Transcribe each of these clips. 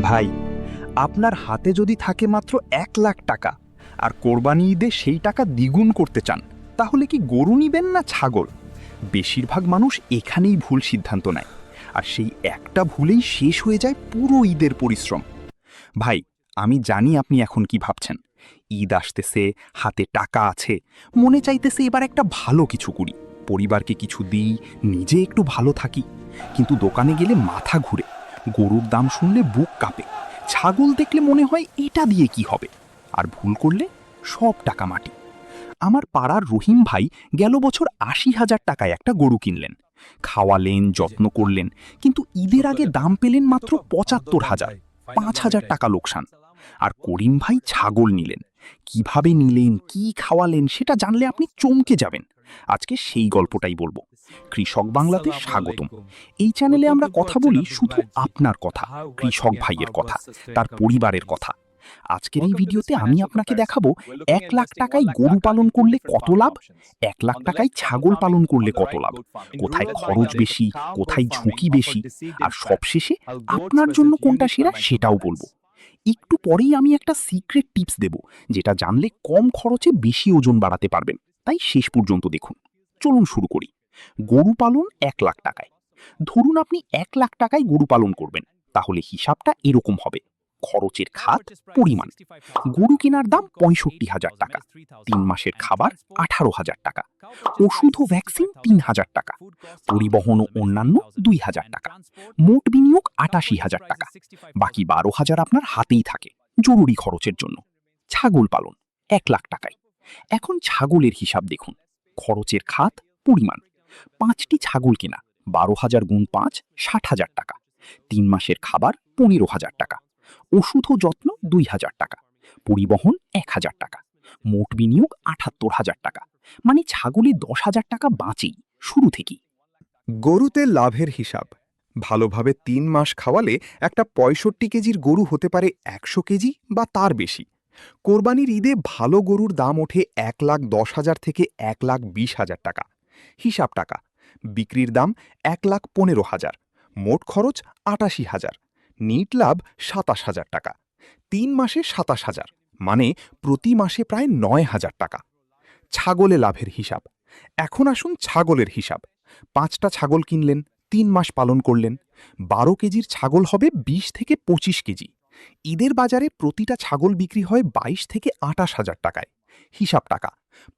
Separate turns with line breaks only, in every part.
ভাই, আপনার হাতে যদি থাকে মাত্র 1,00,000 টাকা আর কোরবানি ঈদে সেই টাকা দ্বিগুণ করতে চান, তাহলে কি গরু নিবেন না ছাগল? বেশিরভাগ মানুষ এখানেই ভুল সিদ্ধান্ত নেয়, আর সেই একটা ভুলেই শেষ হয়ে যায় পুরো ঈদের পরিশ্রম। ভাই, আমি জানি আপনি এখন কি ভাবছেন। ঈদ আসতেছে, হাতে টাকা আছে, মনে চাইতেছে এবার একটা ভালো কিছু করি, পরিবারকে কিছু দিই, নিজে একটু ভালো থাকি। কিন্তু দোকানে গেলে মাথা ঘুরে, গরুর দাম শুনলে বুক কাঁপে, ছাগল দেখলে মনে হয় এটা দিয়ে কি হবে, আর ভুল করলে সব টাকা মাটি। আমার পাড়ার রহিম ভাই গেল বছর 80,000 টাকায় একটা গরু কিনলেন, খাওয়ালেন, যত্ন করলেন, কিন্তু ঈদের আগে দাম পেলেন মাত্র 75,000। 5,000 টাকা লোকসান। আর করিম ভাই ছাগল নিলেন, কিভাবে নিলেন, কি খাওয়ালেন সেটা জানলে আপনি চমকে যাবেন। আজকে সেই গল্পটাই বলবো। কৃষক বাংলাতে স্বাগতম। এই চ্যানেলে আমরা কথা বলি শুধু আপনার কথা, কৃষক ভাইয়ের কথা, তার পরিবারের কথা। আজকের এই ভিডিওতে আমি আপনাকে দেখাবো 1,00,000 টাকায় গরু পালন করলে কত লাভ, 1,00,000 টাকায় ছাগল পালন করলে কত লাভ, কোথায় খরচ বেশি, কোথায় ঝুঁকি বেশি, আর সবশেষে আপনার জন্য কোনটা সেরা সেটাও বলবো। একটু পরেই আমি একটা সিক্রেট টিপস দেব, যেটা জানলে কম খরচে বেশি ওজন বাড়াতে পারবেন। তাই শেষ পর্যন্ত দেখুন। চলুন শুরু করি। গরু পালন 1,00,000 টাকায়। ধরুন আপনি 1,00,000 টাকায় গরু পালন করবেন, তাহলে হিসাবটা এরকম হবে। খরচের খাত, পরিমাণ: গরু কেনার দাম 65,000 টাকা, 3 মাসের খাবার 18,000 টাকা, ওষুধ ও ভ্যাকসিন 3,000 টাকা, পরিবহন ও অন্যান্য 2,000 টাকা, মোট বিনিয়োগ 88,000 টাকা। বাকি 12,000 আপনার হাতেই থাকে জরুরি খরচের জন্য। ছাগল পালন 1,00,000 টাকায়। এখন ছাগলের হিসাব দেখুন। খরচের খাত, পরিমাণ: 5টি ছাগল কেনা, 12,000 গুণ 5, 60,000 টাকা, 3 মাসের খাবার 15,000 টাকা, ওষুধ ও যত্ন 2,000 টাকা, পরিবহন 1,000 টাকা, মোট বিনিয়োগ 78,000 টাকা। মানে ছাগলে 10,000 টাকা বাঁচেই শুরু থেকেই।
গরুতে লাভের হিসাব: ভালোভাবে 3 মাস খাওয়ালে একটা 65 কেজির গরু হতে পারে 100 কেজি বা তার বেশি। কোরবানির ঈদে ভালো গরুর দাম ওঠে 1,10,000 থেকে 1,20,000 টাকা। হিসাব টাকা: বিক্রির দাম 1,15,000, মোট খরচ 88,000, নিট লাভ 27,000 টাকা। 3 মাসে 27,000, মানে প্রতি মাসে প্রায় 9,000 টাকা। ছাগলে লাভের হিসাব: এখন আসুন ছাগলের হিসাব। 5টা ছাগল কিনলেন, 3 মাস পালন করলেন, 12 কেজির ছাগল হবে 20 থেকে 25 কেজি। ঈদের বাজারে প্রতিটা ছাগল বিক্রি হয় 22 থেকে 28,000 টাকায়। হিসাব টাকা: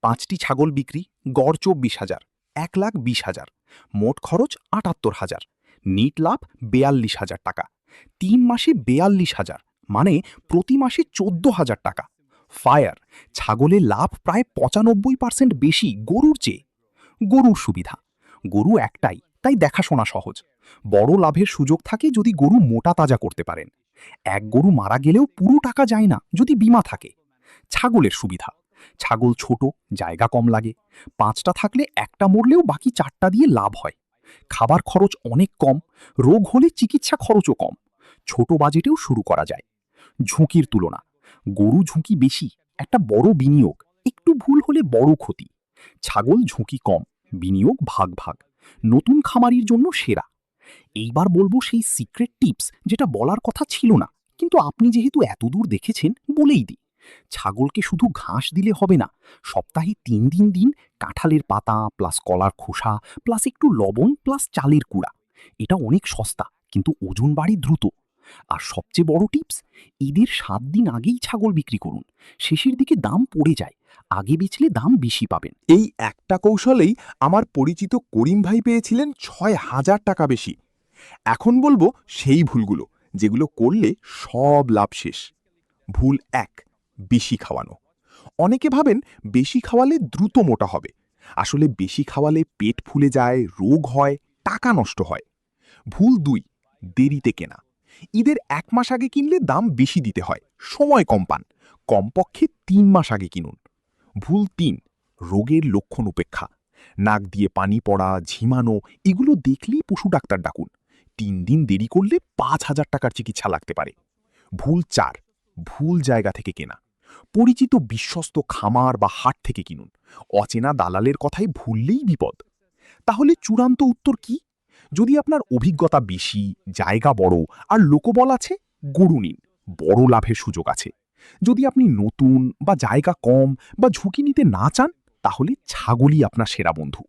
5টি ছাগল বিক্রি, গড় 24,000, 1,20,000, মোট খরচ 78,000, নিট লাভ 42,000 টাকা। 3 মাসে 42,000, মানে প্রতি মাসে 14,000 টাকা। ফায়ার: ছাগলের লাভ প্রায় 95% বেশি গরুর চেয়ে। গরুর সুবিধা: গরু একটাই, তাই দেখাশোনা সহজ। বড় লাভের সুযোগ থাকে যদি গরু মোটা তাজা করতে পারেন। এক গরু মারা গেলেও পুরো টাকা যায় না যদি বীমা থাকে। ছাগলের সুবিধা: ছাগল ছোট, জায়গা কম লাগে। 5টা থাকলে একটা মরলেও বাকি 4টা দিয়ে লাভ হয়। খাবার খরচ অনেক কম, রোগ হলে চিকিৎসা খরচও কম। ছোট বাজেটেও শুরু করা যায়। ঝুঁকির তুলনা: গরু ঝুঁকি বেশি, একটা বড় বিনিয়োগ, একটু ভুল হলে বড় ক্ষতি। ছাগল ঝুঁকি কম, বিনিয়োগ ভাগ ভাগ, নতুন খামারির জন্য সেরা। এইবার বলবো সেই সিক্রেট টিপস যেটা বলার কথা ছিল না, কিন্তু আপনি যেহেতু এতদূর দেখেছেন বলেই দিই। ছাগলকে শুধু ঘাস দিলে হবে না, সপ্তাহে 3 দিন দিন কাঁঠালের পাতা প্লাস কলার খোসা প্লাস একটু লবণ প্লাস চালের কুড়া। এটা অনেক সস্তা, কিন্তু ওজন বাড়ে দ্রুত। আর সবচেয়ে বড় টিপস: ঈদের 7 দিন আগেই ছাগল বিক্রি করুন, শেষের দিকে দাম পড়ে যায়, আগে বেচলে দাম বেশি পাবেন। এই একটা কৌশলেই আমার পরিচিত করিম ভাই পেয়েছিলেন 6,000 টাকা বেশি। এখন বলবো সেই ভুলগুলো যেগুলো করলে সব লাভ শেষ। ভুল 1: বেশি খাওয়ানো। অনেকে ভাবেন বেশি খাওয়ালে দ্রুত মোটা হবে। আসলে বেশি খাওয়ালে পেট ফুলে যায়, রোগ হয়, টাকা নষ্ট হয়। ভুল 2: দেরিতে কেনা। ঈদের 1 মাস আগে কিনলে দাম বেশি দিতে হয়, সময় কম পান। কমপক্ষে 3 মাস আগে কিনুন। ভুল 3: রোগের লক্ষণ উপেক্ষা। নাক দিয়ে পানি পড়া, ঝিমানো, এগুলো দেখলেই পশু ডাক্তার ডাকুন। 3 দিন দেরি করলে 5,000 টাকার চিকিৎসা লাগতে পারে। ভুল 4: ভুল জায়গা থেকে কেনা। পরিচিত বিশ্বস্ত খামার বা হাট থেকে কিনুন। অচেনা দালালের কথায় ভুললেই বিপদ। তাহলে চূড়ান্ত উত্তর কি? যদি আপনার অভিজ্ঞতা বেশি, জায়গা বড় আর লোকবল আছে,
গরু নিন, বড় লাভের সুযোগ আছে। যদি আপনি নতুন বা জায়গা কম বা ঝুঁকি নিতে না চান, তাহলে ছাগলই আপনার সেরা বন্ধু।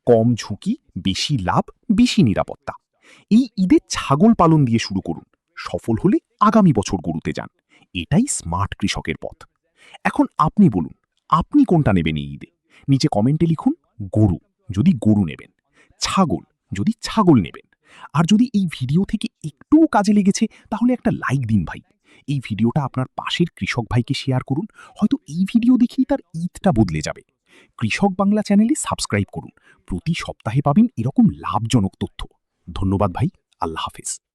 কম ঝুঁকি, বেশি লাভ, বেশি নিরাপত্তা। এই ঈদে ছাগল পালন দিয়ে শুরু করুন। সফল হলে আগামী বছর গরুতে যান। এটাই স্মার্ট কৃষকের পথ। এখন আপনি বলুন, আপনি কোনটা নেবেন এই ঈদে? নিচে কমেন্টে লিখুন গরু যদি গরু নেবেন, ছাগল যদি ছাগল নেবেন। আর যদি এই ভিডিও থেকে একটুও কাজে লেগেছে, তাহলে একটা লাইক দিন ভাই। এই ভিডিওটা আপনার পাশের কৃষক ভাইকে শেয়ার করুন। হয়তো এই ভিডিও দেখেই তার ঈদটা বদলে যাবে। কৃষক বাংলা চ্যানেলে সাবস্ক্রাইব করুন। প্রতি সপ্তাহে পাবেন এরকম লাভজনক তথ্য। ধন্যবাদ ভাই। আল্লাহ হাফেজ।